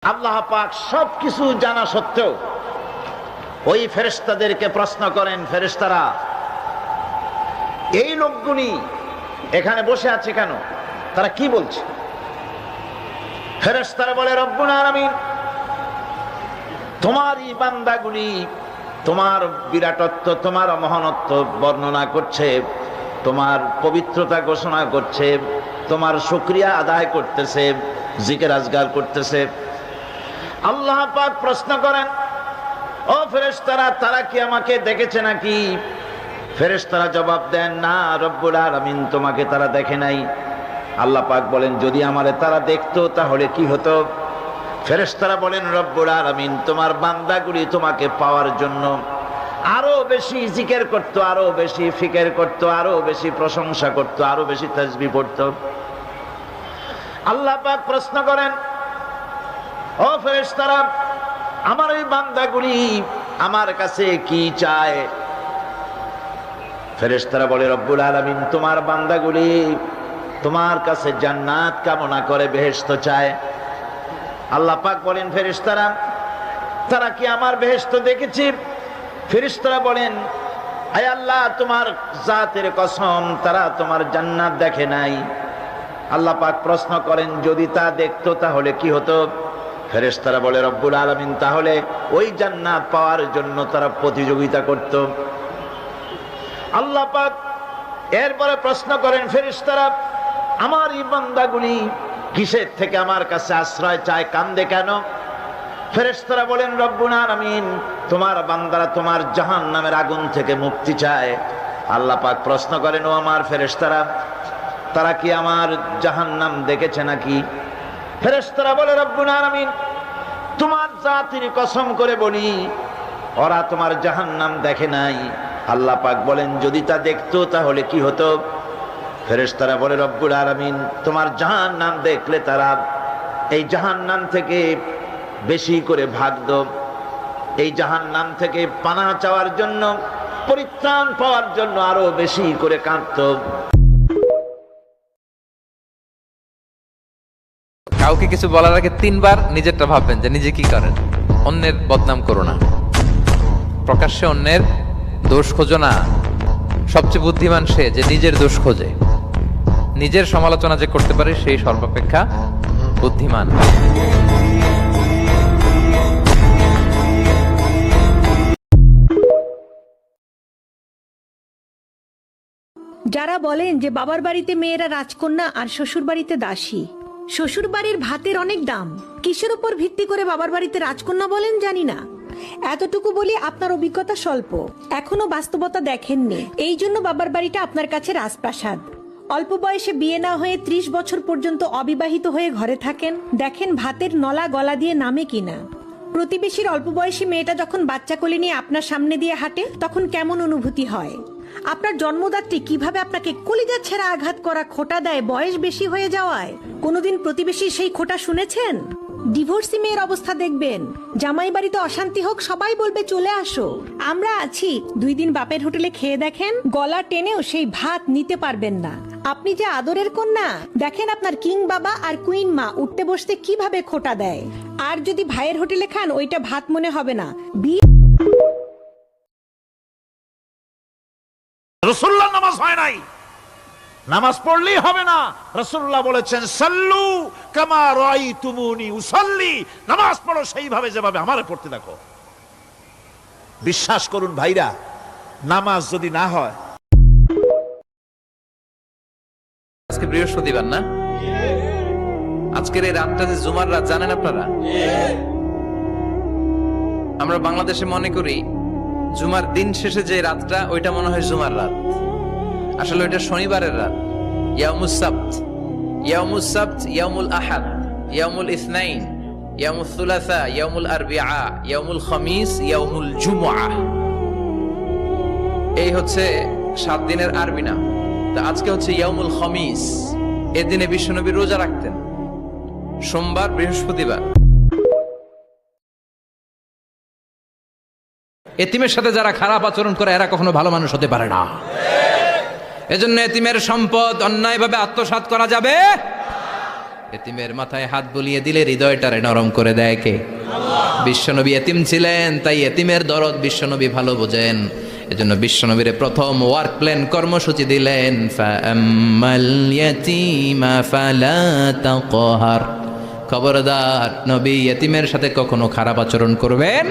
আল্লাহ পাক সবকিছু জানা সত্ত্বেও ওই ফেরেশতাদেরকে প্রশ্ন করেন, ফেরেশতারা এই লোকগুলি এখানে বসে আছে কেন, তারা কি বলছে? ফেরেশতারা বলে, রব্বুল আলামিন তোমার এই বান্দাগুলি তোমার বিরাটত্ব, তোমার মহানত্ব বর্ণনা করছে, তোমার পবিত্রতা ঘোষণা করছে, তোমার শুকরিয়া আদায় করতেছে, জিকির আজগার করতেছে। আল্লাহ পাক প্রশ্ন করেন, ও ফেরেশতারা তারা কি আমাকে দেখেছে নাকি? ফেরেশতারা জবাব দেন, না রব্বুল আলামিন তোমাকে তারা দেখে নাই। আল্লাহ পাক বলেন, যদি আমারে তারা দেখতো তাহলে কি হতো? ফেরেশতারা বলেন, রব্বুল আলামিন তোমার বান্দাগুলি তোমাকে পাওয়ার জন্য আরো বেশি জিকির করত, আরো বেশি ফিকির করত, আরো বেশি প্রশংসা করত, আরো বেশি তাসবিহ পড়ত। আল্লাহ পাক প্রশ্ন করেন, ও ফেরেশতারা আমার এই বান্দাগুলি আমার কাছে কি চায়? ফেরেশতারা বলে, রব্বুল আলামিন তোমার বান্দাগুলি তোমার কাছে জান্নাত কামনা করে, বেহেশত চায়। আল্লাহ পাক বলেন, ফেরেশতারা তারা কি আমার বেহেশত দেখেছে? ফেরেশতারা বলেন, আয় আল্লাহ তোমার জাতের কসম তারা তোমার জান্নাত দেখে নাই। আল্লাহ পাক প্রশ্ন করেন, যদি তা দেখতো তাহলে কি হতো? ফেরেশতারা বলে, রব্বুল আলামিন তাহলে ওই জান্নাত পাওয়ার জন্য তারা প্রতিযোগিতা করত। আল্লাহ পাক এরপরে প্রশ্ন করেন, ফেরেশতারা আমার এই বান্দাগুলি কিসের থেকে আমার কাছে আশ্রয় চায়, কান্দে কেন? ফেরেশতারা বলেন, রব্বুল আলামিন তোমার বান্দারা তোমার জাহান্নামের আগুন থেকে মুক্তি চায়। আল্লাহ পাক প্রশ্ন করেন, ও আমার ফেরেশতারা তারা কি আমার জাহান্নাম দেখেছে নাকি? ফেরেশতারা বলে, রব্বুল আলামিন তোমার জাতির কসম করে বলি ওরা তোমার জাহান্নাম দেখে নাই। আল্লাহ পাক বলেন, যদি তা দেখতো তাহলে কি হতো? ফেরেশতারা বলে, রব্বুল আলামিন তোমার জাহান্নাম দেখলে তারা এই জাহান্নাম থেকে বেশি করে ভাগতো, এই জাহান্নাম থেকে পানাহ চাওয়ার জন্য, পরিত্রাণ পাওয়ার জন্য আরো বেশি করে কাঁদতো। কাউকে কিছু বলার আগে 3 বার নিজেরটা ভাববেন যে নিজে কি করেন। অন্যের বদনাম করো না, প্রকাশ্যে অন্যের দোষ খোঁজো না। সবচেয়ে বুদ্ধিমান সে যে নিজের দোষ খোঁজে। নিজের সমালোচনা যে করতে পারে সেই সর্বাপেক্ষা বুদ্ধিমান। যারা বলেন যে বাবার বাড়িতে মেয়েরা রাজকন্যা আর শ্বশুর বাড়িতে দাসী, শ্বশুর বাড়ির ভাতের অনেক দাম, কিসের উপর ভিত্তি করে বাবার বাড়িতে রাজকন্যা বলেন জানি না। এতটুকু বলি আপনার অভিজ্ঞতা স্বল্প, এখনো বাস্তবতা দেখেননি, এই জন্য বাবার বাড়িটা আপনার কাছে রাজপ্রাসাদ। অল্প বয়সে বিয়ে না হয়ে 30 বছর পর্যন্ত অবিবাহিত হয়ে ঘরে থাকেন, দেখেন ভাতের নলা গলা দিয়ে নামে কিনা। প্রতিবেশীর অল্প বয়সী মেয়েটা যখন বাচ্চা কোলে নিয়ে আপনার সামনে দিয়ে হাঁটে তখন কেমন অনুভূতি হয়? আপনার জন্মদাত্রী কিভাবে আপনাকে কলিজা ছেঁড়া আঘাত করা খোঁটা দেয় বয়স বেশি হয়ে যাওয়ায়? কোনোদিন প্রতিবেশীর সেই খোঁটা শুনেছেন? ডিভোর্সি মেয়ের অবস্থা দেখবেন, জামাই বাড়িতে অশান্তি হোক সবাই বলবে চলে আসো, আমরা আছি। 2 দিন বাপের হোটেলে খেয়ে দেখেন, গলা টেনেও সেই ভাত নিতে পারবেন না। আপনি যে আদরের কন্যা, দেখেন আপনার কিং বাবা আর কুইন মা উঠতে বসতে কিভাবে খোঁটা দেয়। আর যদি ভাইয়ের হোটেলে খান ওইটা ভাত মনে হবে না। রাসূলুল্লাহ নামাজ হয় নাই, নামাজ পড়লেই হবে না। রাসূলুল্লাহ বলেছেন, সাল্লু কামা রাআইতুমুনি উসাল্লি, নামাজ পড়ো সেইভাবে যেভাবে আমারে পড়তে দেখো। বিশ্বাস করুন ভাইরা, নামাজ যদি না হয়। আজকে বৃহস্পতিবার না? আজকের এই রাতটা যে জুমার রাত জানেন আপনারা? আমরা বাংলাদেশে মনে করি জুমার দিন শেষে যে রাতটা ওইটা মনে হয় জুমার রাত, আসলে ওইটা শনিবারের রাত। ইয়াউমুস সাবত, ইয়াউমুস সাবত, ইয়াউমুল আহাদ, ইয়াউমুল ইসনাইন, ইয়াউমুল সুলাসা, ইয়াউমুল আরবিআ, ইয়াউমুল খামিস, ইয়াউমুল জুমআ। এই হচ্ছে 7 দিনের আরবি নাম। তা আজকে হচ্ছে ইয়াউমুল খামিস। এদিনে বিশ্বনবী রোজা রাখতেন, সোমবার বৃহস্পতিবার। এতিমের সাথে যারা খারাপ আচরণ করে এরা কখনো ভালো মানুষ হতে পারে না। এজন্য এতিমের সম্পদ অন্যায়ভাবে আত্মসাৎ করা যাবে এতিমের মাথায় হাত বুলিয়ে দিলে হৃদয়টারে নরম করে দেয় কে? বিশ্বনবী এতিম ছিলেন, তাই এতিমের দরদ বিশ্বনবী ভালো বোঝেন। এজন্য বিশ্বনবীর প্রথম ওয়ার্ক প্ল্যান কর্মসূচি দিলেন, ফাআম্মাল ইয়াতীমা ফালা তাকহার। খবরদার, নবী এতিমের সাথে কখনো খারাপ আচরণ করবেন